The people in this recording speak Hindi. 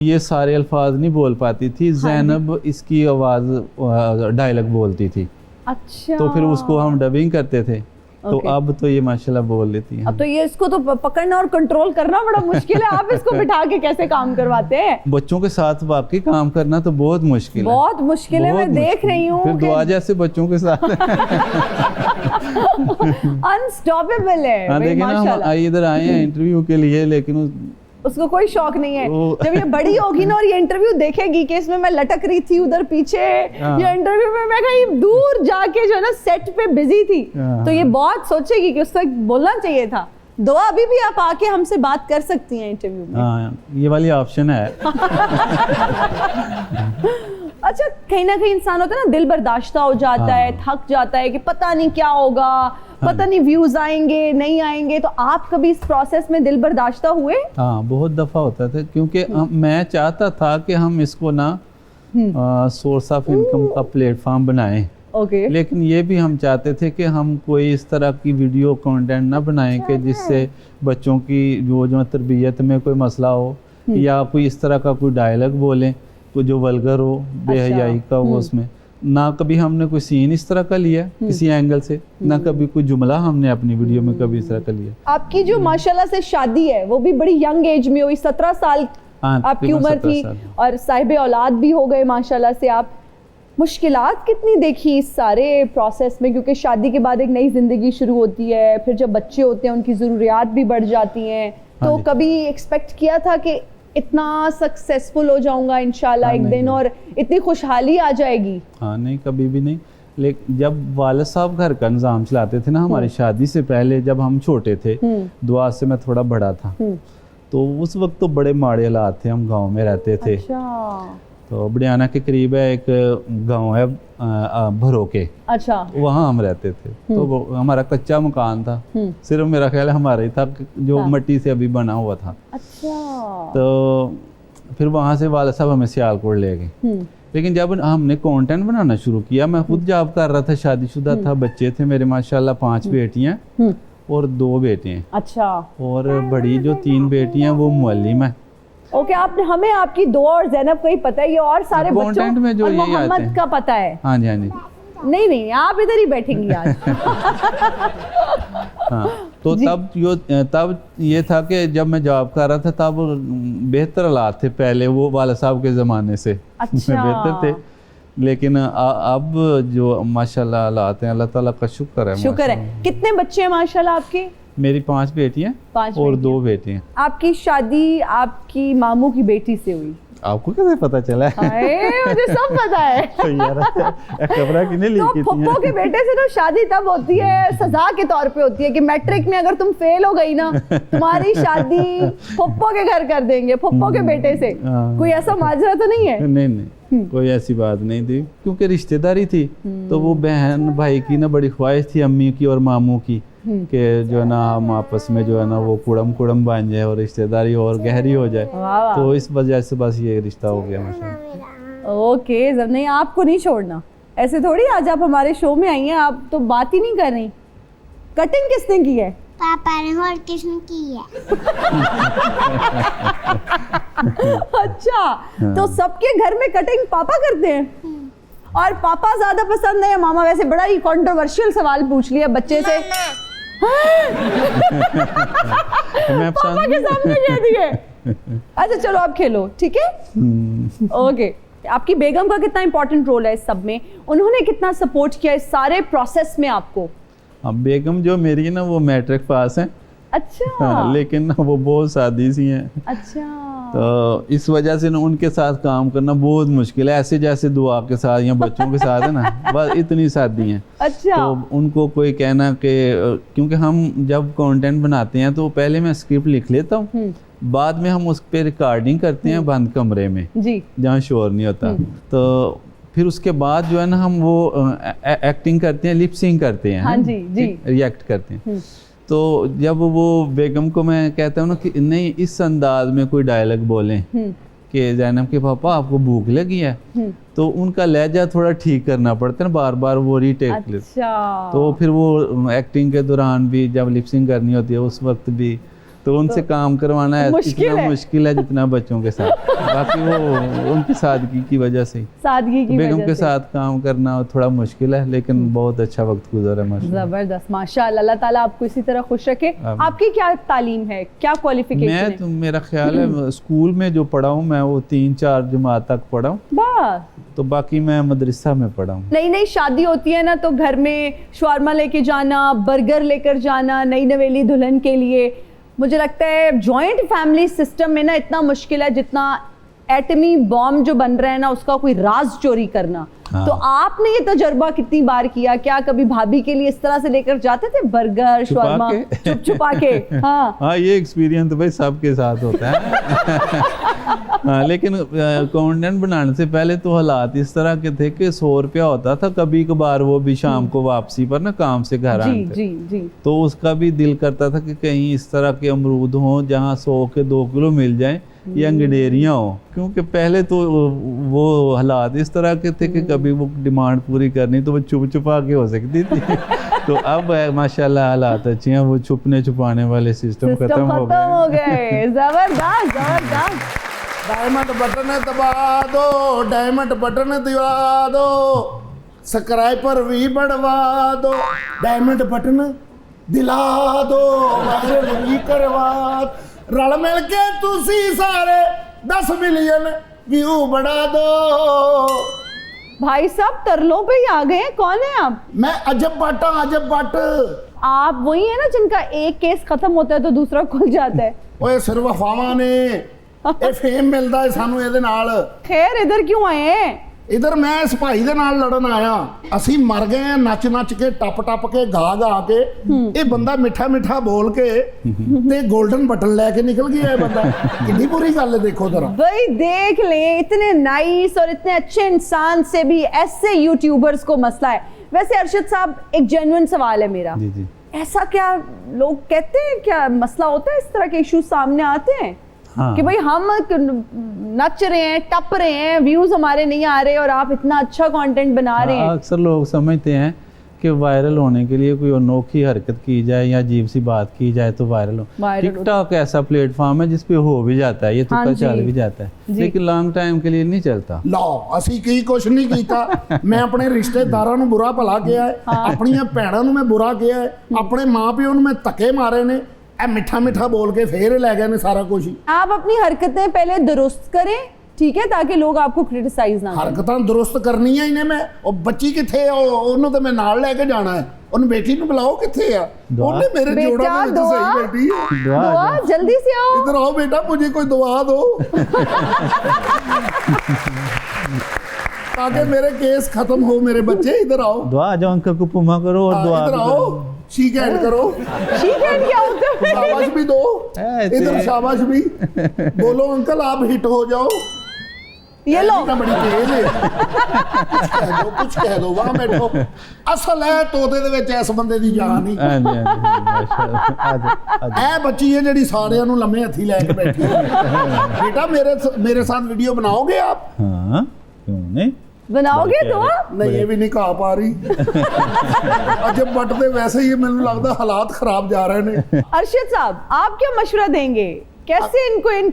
ये सारे अल्फाज नहीं बोल पाती थी। ज़ैनब इसकी आवाज़ डायलॉग बोलती थी। अच्छा, तो फिर उसको हम डबिंग करते थे। तो अब तो ये माशाल्लाह बोल लेती है। अब तो ये इसको तो पकड़ना और कंट्रोल करना बड़ा मुश्किल है। आप इसको बिठा के कैसे काम करवाते हैं? बच्चों के साथ वाकई काम करना तो बहुत मुश्किल है, बहुत मुश्किल है। मैं देख रही हूँ फिर दुआ जैसे बच्चों के साथ अनस्टॉपेबल है। हाँ देखिए ना, हम इधर आए हैं इंटरव्यू के लिए, लेकिन उसको कोई शौक नहीं है। जब ये बड़ी होगी ना और ये इंटरव्यू देखेगी कि इसमें मैं लटक रही थी उधर पीछे, ये इंटरव्यू में मैं कहीं दूर जाके जो है ना सेट पे बिजी थी, तो ये बहुत सोचेगी कि उसको बोलना चाहिए था। दुआ अभी भी आप आके हमसे बात कर सकती हैं इंटरव्यू में। हाँ, ये वाली ऑप्शन है। अच्छा, कहीं ना कहीं इंसान होता है ना, दिल बर्दाश्ता हो जाता है, थक जाता है कि पता नहीं क्या होगा, पता नहीं व्यूज आएंगे नहीं आएंगे। तो आप कभी इस प्रोसेस में दिल बर्दाश्ता हुए? हाँ, बहुत दफ़ा होता था, क्योंकि मैं चाहता था कि हम इसको ना सोर्स ऑफ इनकम का प्लेटफॉर्म बनाएं। लेकिन ये भी हम चाहते थे कि हम कोई इस तरह की वीडियो कंटेंट ना बनाएं कि जिससे बच्चों की जो तरबियत में कोई मसला हो, या कोई इस तरह का कोई डायलॉग बोलें तो जो वल्गर हो, बेहयाई का हो। उसमें ना कभी हमने कोई सीन इस तरह का लिया किसी एंगल से, ना कभी कोई जुमला हमने अपनी वीडियो में कभी इस तरह का लिया। आपकी जो माशाल्लाह से शादी है वो भी बड़ी यंग एज में हुई, 17 साल आपकी उम्र थी, और साहिब औलाद भी हो गए माशाल्लाह से आप। मुश्किलात कितनी देखी इस सारे प्रोसेस में? क्योंकि शादी के बाद एक नई जिंदगी शुरू होती है, फिर जब बच्चे होते हैं उनकी ज़रूरियात भी बढ़ जाती हैं। तो कभी एक्सपेक्ट किया था कि इतना सक्सेसफुल हो जाऊंगा इंशाल्लाह एक दिन और इतनी खुशहाली आ जाएगी? हाँ, नहीं, कभी भी नहीं। लेकिन जब वालिद साहब घर का निज़ाम चलाते थे ना, हमारी शादी से पहले जब हम छोटे थे, दुआ से मैं थोड़ा बड़ा था, तो उस वक्त तो बड़े माड़े हालात थे। हम गांव में रहते थे। अच्छा। तो बड़ियाना के करीब है एक गांव है भरोके। अच्छा। वहाँ हम रहते थे। तो हमारा कच्चा मकान था, सिर्फ मेरा ख्याल है हमारा ही था, जो मट्टी से अभी बना हुआ था। अच्छा। तो फिर वहाँ से वाले साहब हमें सियालकोट ले गए। लेकिन जब हमने कंटेंट बनाना शुरू किया, मैं खुद जॉब कर रहा था, शादीशुदा था, बच्चे थे मेरे माशाल्लाह, 5 बेटियां और 2 बेटे हैं। अच्छा। और बड़ी जो 3 बेटियां वो मुअल्लिम है। ओके, आपने हमें आपकी दुआ और ज़ैनब का ही पता है, ये और सारे बच्चों में जो और मोहम्मद का पता है। हाँ जी, हाँ जी। नहीं, आप इधर ही बैठेंगी आज। हाँ, तो तब ये था कि जब मैं जॉब कर रहा था तब बेहतर हालात थे, पहले वो वाला साहब के ज़माने से। अच्छा। बेहतर थे। लेकिन अब जो माशाल्लाह हालात हैं, अल्लाह ताला का शुक्र है। शुक्र है। कितने बच्चे हैं माशाल्लाह आपके? मेरी 5 बेटियां और 2 बेटे हैं। आपकी शादी आपकी मामू की बेटी से हुई? आपको कैसे पता चला है? मुझे सब पता है। खबरा किने ली की थी? फुप्पो के बेटे से तो शादी तब होती है, सजा के तौर पे होती है कि मैट्रिक में अगर तुम फेल हो गई ना, तुम्हारी शादी फुप्पो के घर कर देंगे, फुप्पो के बेटे से। कोई ऐसा माजरा तो नहीं है? नहीं, कोई ऐसी बात नहीं थी, क्योंकि रिश्तेदारी थी। तो वो बहन भाई की ना बड़ी ख्वाहिश थी, अम्मी की और मामू की, कि जो है ना हम आपस में जो है ना वो कुड़म बन जाए और रिश्तेदारी और गहरी हो जाए। तो इस वजह से बस ये रिश्ता हो गया माशाल्लाह। ओके, जब नहीं आपको नहीं छोड़ना, ऐसे थोड़ी आज आप हमारे शो में आई हैं, आप तो बात ही नहीं कर रही। कटिंग किसने की है? पापा ने। और किसने की है? अच्छा, तो सबके घर में कटिंग पापा करते हैं? और पापा ज्यादा पसंद है या मामा? वैसे बड़ा ही कंट्रोवर्शियल सवाल पूछ लिया बच्चे से। पापा के सामने कह दिए। अच्छा चलो आप खेलो, ठीक है? ओके। आपकी बेगम का कितना इंपॉर्टेंट रोल है इस सब में? उन्होंने कितना सपोर्ट किया इस सारे प्रोसेस में आपको? बेगम जो मेरी है ना वो मैट्रिक पास है। अच्छा। हाँ, लेकिन ना वो बहुत सादी सी हैं। अच्छा। तो इस वजह से ना उनके साथ काम करना बहुत मुश्किल है, ऐसे जैसे दुआ के साथ या बच्चों के साथ है ना, बस इतनी सादी हैं। अच्छा। तो उनको कोई कहना कि, क्योंकि हम जब कंटेंट बनाते हैं तो पहले मैं स्क्रिप्ट लिख लेता हूँ, बाद में हम उस पर रिकॉर्डिंग करते हैं बंद कमरे में जी, जहाँ शोर नहीं होता। तो फिर उसके बाद जो है ना हम वो एक्टिंग करते हैं, लिप सिंग करते हैं। हाँ जी, रिएक्ट करते हैं। तो जब वो बेगम को मैं कहता हूँ ना कि नहीं इस अंदाज में कोई डायलॉग बोलें कि ज़ैनब के पापा आपको भूख लगी है, तो उनका लहजा थोड़ा ठीक करना पड़ता है ना, बार बार वो रीटेक। अच्छा। तो फिर वो एक्टिंग के दौरान भी जब लिपसिंग करनी होती है उस वक्त भी तो उनसे काम करवाना है इतना मुश्किल है जितना बच्चों के साथ। बाकी वो उनकी सादगी की वजह से, बेगम के साथ काम करना थोड़ा मुश्किल है, लेकिन बहुत अच्छा वक्त गुजरा है माशाल्लाह। जबरदस्त, माशाल्लाह। अल्लाह ताला आपको इसी तरह खुश रखे। आपकी क्या तालीम है, क्या क्वालिफिकेशन है? मैं तो मेरा ख्याल है स्कूल में जो पढ़ा हूँ मैं वो 3-4 जमात तक पढ़ा हूँ, तो बाकी मैं मदरसा में पढ़ा हूँ। नई नई शादी होती है ना, तो घर में शवारमा लेके जाना, बर्गर लेकर जाना नई नवेली दुल्हन के लिए, मुझे लगता है जॉइंट फैमिली सिस्टम में ना इतना मुश्किल है जितना एटमी बॉम्ब जो बन रहा है ना उसका कोई राज चोरी करना। हाँ। तो आपने ये तजर्बा कितनी बार किया? क्या कभी भाभी के लिए इस तरह से लेकर जाते थे बर्गर शवारमा छुपा के? हाँ, ये एक्सपीरियंस तो भाई सबके साथ होता है। हाँ, लेकिन अकाउंटेंट बनाने से पहले तो हालात इस तरह के थे कि 100 रुपया होता था कभी कभार, वो भी शाम को वापसी पर ना काम से घर आने, तो उसका भी दिल करता था कि कहीं इस तरह के अमरूद हों जहाँ 100 के 2 किलो मिल जाएं या गडेरियाँ हो, क्योंकि पहले तो वो हालात इस तरह के थे कि कभी वो डिमांड पूरी करनी तो वो छुपा के हो सकती थी। तो अब माशाल्लाह हालात अच्छे हैं, वो छुपने छुपाने वाले सिस्टम खत्म हो गए। जबरदस्त जबरदस्त। डायमंड बटन दबा दो, डायमंड बटन दबा दो, सब्सक्राइबर भी बढ़वा दो, डायमंड बटन दिला दो, वायरल भी करवा, रल मिल के तुसी सारे 10 मिलियन व्यू बढ़ा दो। भाई साहब तरलों पे ही आ गए हैं, कौन है आप? मैं अजब भट्ट, अजब भट्ट। आप वही है ना जिनका एक केस खत्म होता है तो दूसरा खुल जाता है? ओए सिर्फ अफवाहां ने, ये फेम मिलता है सानू ਇਹਦੇ ਨਾਲ। खैर इधर क्यों आए हैं? इधर मैं इस भाई दे नाल लड़न आया, असी मर गए हैं नच नच के, टप के, गा के। ये बंदा मिठा मिठा बोल के ते गोल्डन बटन लेके निकल गया है बंदा। कितनी बुरी गल है, देखो जरा भाई देख ले, इतने नाइस और इतने अच्छे इंसान से भी ऐसे यूट्यूबर्स को मसला है। वैसे अरशद साहब एक जेन्युइन सवाल है मेरा, ऐसा क्या लोग कहते हैं, क्या मसला होता है, इस तरह के इशू सामने आते हैं? हाँ। कि भाई हम नच रहे हैं, टप रहे हैं, व्यूज हमारे नहीं आ रहे और आप इतना अच्छा कंटेंट बना रहे हैं। अक्सर लोग समझते हैं कि वायरल होने के लिए कोई अनोखी हरकत की जाए या अजीब सी बात की जाए तो वायरल हो। टिकटॉक ऐसा प्लेटफॉर्म है जिसपे हो भी जाता है, ये तो हाँ चल भी जाता है, लेकिन लॉन्ग टाइम के लिए नहीं चलता। लो असी की कुछ नहीं कीता। मैं अपने रिश्तेदारां नूं बुरा भला किया है, अपनी भैणां नूं मैं बुरा किया है, अपने माँ प्यो नूं मैं धक्के मारे ने, मिठा मिठा बोल के फिर ले गए ने सारा कुछ ही। आप अपनी हरकतें पहले दुरुस्त करें, ठीक है, ताकि लोग आपको क्रिटिसाइज ना करें। हरकतां दुरुस्त करनी है इन्हें। मैं और बच्ची किथे है, ओनू तो मैं नाल लेके जाना है, उन बेटी नूं बुलाओ, किथे है ओने? मेरे जोड़ा में तो सही बेटी है। दुआ जल्दी से आओ, इधर आओ बेटा, मुझे कोई दुआ दो ताकि मेरे केस खत्म हो। मेरे बच्चे इधर आओ, दुआ जाओ, अंकल को पुमा करो और दुआ इधर आओ, शीक हैंड करो। शीक हैंड क्या होता है? शाबाश भी दो, इधर शाबाश भी बोलो, अंकल आप हिट हो जाओ। ये लो बड़ी तेज है, कुछ कह दो वहां बैठो। असल है तोते दे विच इस बंदे दी जान ही। हां जी ए बच्ची है जेडी सारियां नु लम्मे हथी लेके बैठी है। बेटा मेरे साथ वीडियो बनाओगे आप? हां, क्यों नहीं बनाओगे? तो नहीं, ये भी नहीं कहा पा रही। अजब बट दे वैसे ही मैंने लगता हालात खराब जा रहे हैं। अरशद साहब आप क्या मशवरा देंगे, कैसे इनको इनके